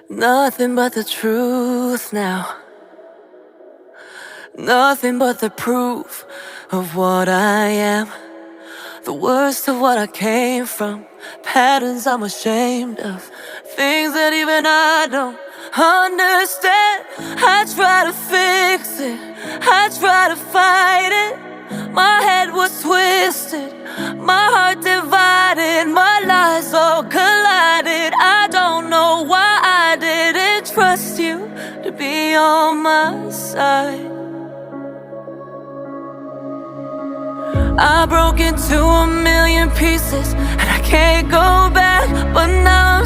Nothing but the truth now. Nothing but the proof of what I am. The worst of what I came from. Patterns I'm ashamed of. Things that even I don't understand. I try to fix it, I try to fight it. My head was twisted, my heart divided, my lies all collided. I don't know why I didn't trust you to be on my side. I broke into a million pieces and I can't go back, but now I'm